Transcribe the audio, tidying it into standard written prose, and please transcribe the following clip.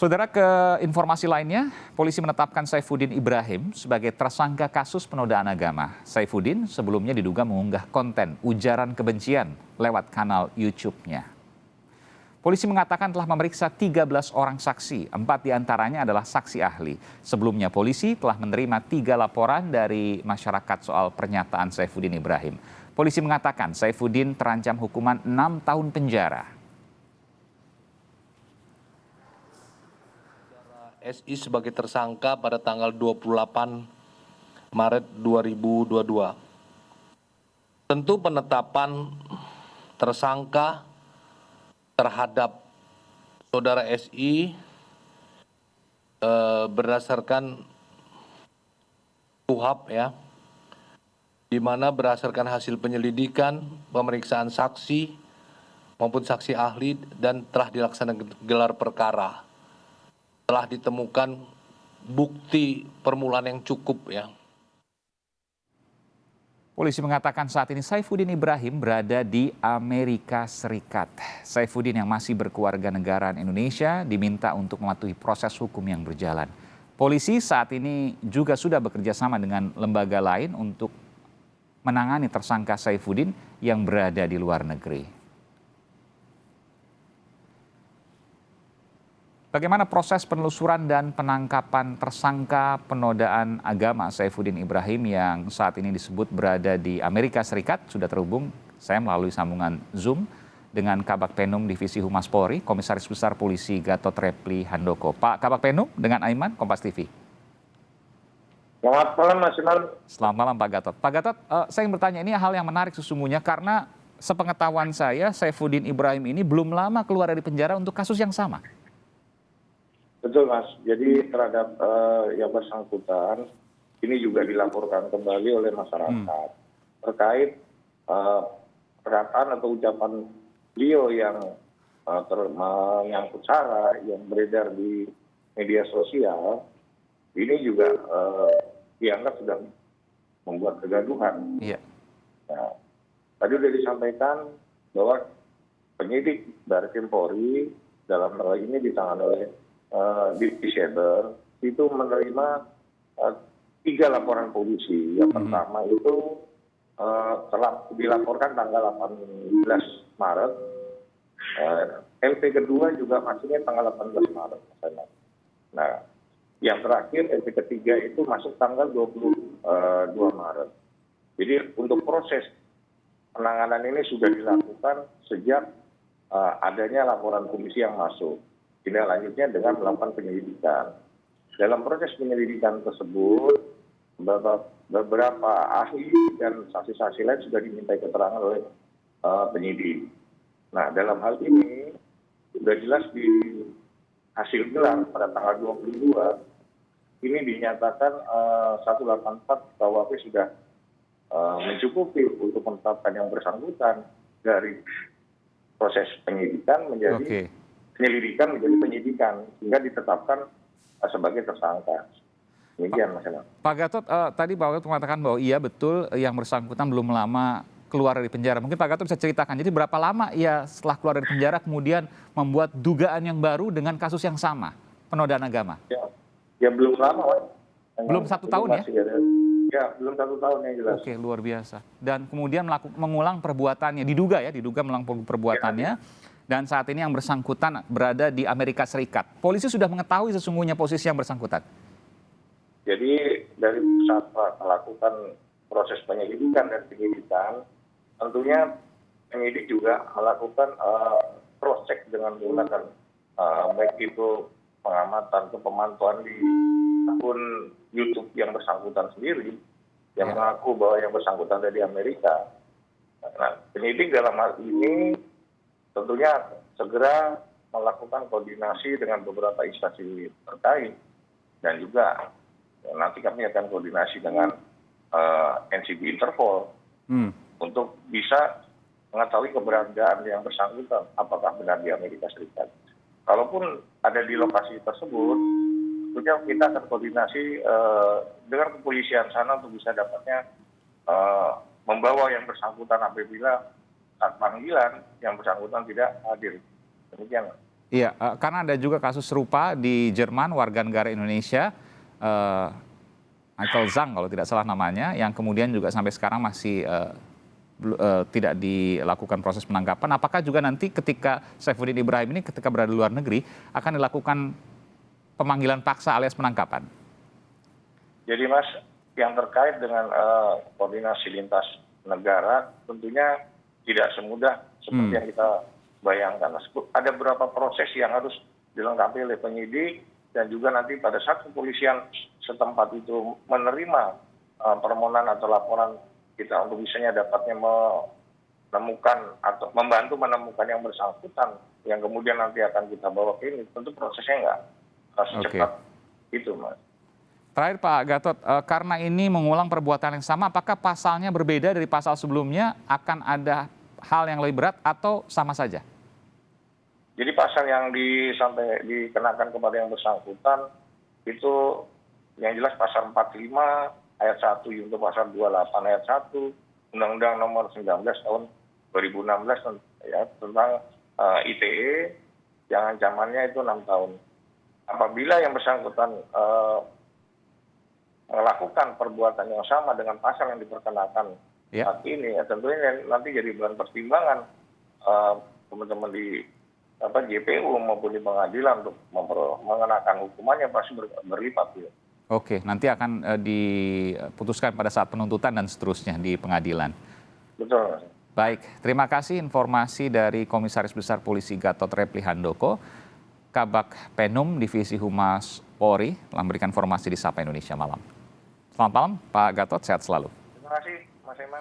Saudara, ke informasi lainnya, polisi menetapkan Saifuddin Ibrahim sebagai tersangka kasus penodaan agama. Saifuddin sebelumnya diduga mengunggah konten ujaran kebencian lewat kanal YouTube-nya. Polisi mengatakan telah memeriksa 13 orang saksi, 4 diantaranya adalah saksi ahli. Sebelumnya polisi telah menerima 3 laporan dari masyarakat soal pernyataan Saifuddin Ibrahim. Polisi mengatakan Saifuddin terancam hukuman 6 tahun penjara. SI sebagai tersangka pada tanggal 28 Maret 2022. Tentu penetapan tersangka terhadap saudara SI berdasarkan KUHP ya, di mana berdasarkan hasil penyelidikan, pemeriksaan saksi maupun saksi ahli dan telah dilaksanakan gelar perkara. Telah ditemukan bukti permulaan yang cukup ya. Polisi mengatakan saat ini Saifuddin Ibrahim berada di Amerika Serikat. Saifuddin yang masih berkewarganegaraan Indonesia diminta untuk mematuhi proses hukum yang berjalan. Polisi saat ini juga sudah bekerja sama dengan lembaga lain untuk menangani tersangka Saifuddin yang berada di luar negeri. Bagaimana proses penelusuran dan penangkapan tersangka penodaan agama Saifuddin Ibrahim yang saat ini disebut berada di Amerika Serikat? Sudah terhubung saya melalui sambungan Zoom dengan Kabak Penum Divisi Humas Polri, Komisaris Besar Polisi Gatot Repli Handoko. Pak Kabak Penum dengan Aiman, Kompas TV. Selamat malam Mas Iman. Selamat malam Pak Gatot. Pak Gatot, saya ingin bertanya, ini hal yang menarik sesungguhnya karena sepengetahuan saya Saifuddin Ibrahim ini belum lama keluar dari penjara untuk kasus yang sama. Betul Mas, jadi terhadap yang bersangkutan ini juga dilaporkan kembali oleh masyarakat terkait pernyataan atau ucapan beliau yang menyangkut sara yang beredar di media sosial. Ini juga dianggap sudah membuat kegaduhan. Iya. Nah, tadi sudah disampaikan bahwa penyidik dari Polri dalam hal ini ditangani oleh Divisi Cyber itu menerima 3 laporan polisi. Yang pertama itu telah dilaporkan tanggal 18 Maret. LP kedua juga masuknya tanggal 18 Maret. Nah, yang terakhir LP ketiga itu masuk tanggal 22 Maret. Jadi untuk proses penanganan ini sudah dilakukan sejak adanya laporan polisi yang masuk. Tindak lanjutnya dengan melakukan penyelidikan. Dalam proses penyelidikan tersebut, beberapa ahli dan saksi-saksi lain sudah dimintai keterangan oleh penyidik. Nah, dalam hal ini sudah jelas di hasil gelar pada tanggal 22, ini dinyatakan 184 KUHP sudah mencukupi untuk menetapkan yang bersangkutan dari proses penyidikan menjadi penyelidikan menjadi penyidikan sehingga ditetapkan sebagai tersangka. Demikian Mas Elam. Pak Gatot, tadi Pak Gatot mengatakan bahwa iya betul yang bersangkutan belum lama keluar dari penjara. Mungkin Pak Gatot bisa ceritakan, jadi berapa lama ia setelah keluar dari penjara kemudian membuat dugaan yang baru dengan kasus yang sama, penodaan agama? Ya belum lama, Pak. Belum 1 tahun ya? Ya, belum 1 tahun yang jelas. Oke, luar biasa. Dan kemudian mengulang perbuatannya, diduga mengulang perbuatannya. Dan saat ini yang bersangkutan berada di Amerika Serikat. Polisi sudah mengetahui sesungguhnya posisi yang bersangkutan. Jadi dari saat melakukan proses penyelidikan dan penyidikan, tentunya penyidik juga melakukan cross check dengan menggunakan baik itu pengamatan atau pemantauan di akun YouTube yang bersangkutan sendiri, yang mengaku bahwa yang bersangkutan dari Amerika. Nah, penyidik dalam hal ini tentunya segera melakukan koordinasi dengan beberapa instansi terkait dan juga nanti kami akan koordinasi dengan NCB Interpol untuk bisa mengetahui keberadaan yang bersangkutan apakah benar di Amerika Serikat. Kalaupun ada di lokasi tersebut, tentunya kita akan koordinasi dengan kepolisian sana untuk bisa dapatnya membawa yang bersangkutan apabila saat panggilan yang bersangkutan tidak hadir. Demikian. Iya, karena ada juga kasus serupa di Jerman, warga negara Indonesia, Michael Zhang kalau tidak salah namanya, yang kemudian juga sampai sekarang masih tidak dilakukan proses penangkapan. Apakah juga nanti ketika Saifuddin Ibrahim ini ketika berada di luar negeri akan dilakukan pemanggilan paksa alias penangkapan? Jadi Mas, yang terkait dengan koordinasi lintas negara tentunya tidak semudah seperti yang kita bayangkan. Ada beberapa proses yang harus dilengkapi oleh penyidik dan juga nanti pada saat kepolisian setempat itu menerima permohonan atau laporan kita untuk misalnya dapatnya menemukan atau membantu menemukan yang bersangkutan yang kemudian nanti akan kita bawa ke ini, tentu prosesnya nggak secepat itu, Mas. Terakhir Pak Gatot, karena ini mengulang perbuatan yang sama, apakah pasalnya berbeda dari pasal sebelumnya? Akan ada hal yang lebih berat atau sama saja? Jadi pasal yang dikenakan kepada yang bersangkutan itu yang jelas pasal 45 ayat 1 yaitu pasal 28 ayat 1 Undang-Undang Nomor 19 tahun 2016 ya, tentang ITE yang ancamannya itu 6 tahun. Apabila yang bersangkutan melakukan perbuatan yang sama dengan pasal yang diperkenakan saat ini, ya tentunya nanti jadi bahan pertimbangan teman-teman di JPU maupun di pengadilan untuk mengenakan hukumannya pasti berlipat. Ya. Oke, nanti akan diputuskan pada saat penuntutan dan seterusnya di pengadilan. Betul. Baik, terima kasih informasi dari Komisaris Besar Polisi Gatot Reply Handoko, Kabak Penum Divisi Humas Polri, telah memberikan informasi di Sapa Indonesia Malam. Selamat malam, Pak Gatot, sehat selalu. Terima kasih, Mas Eman.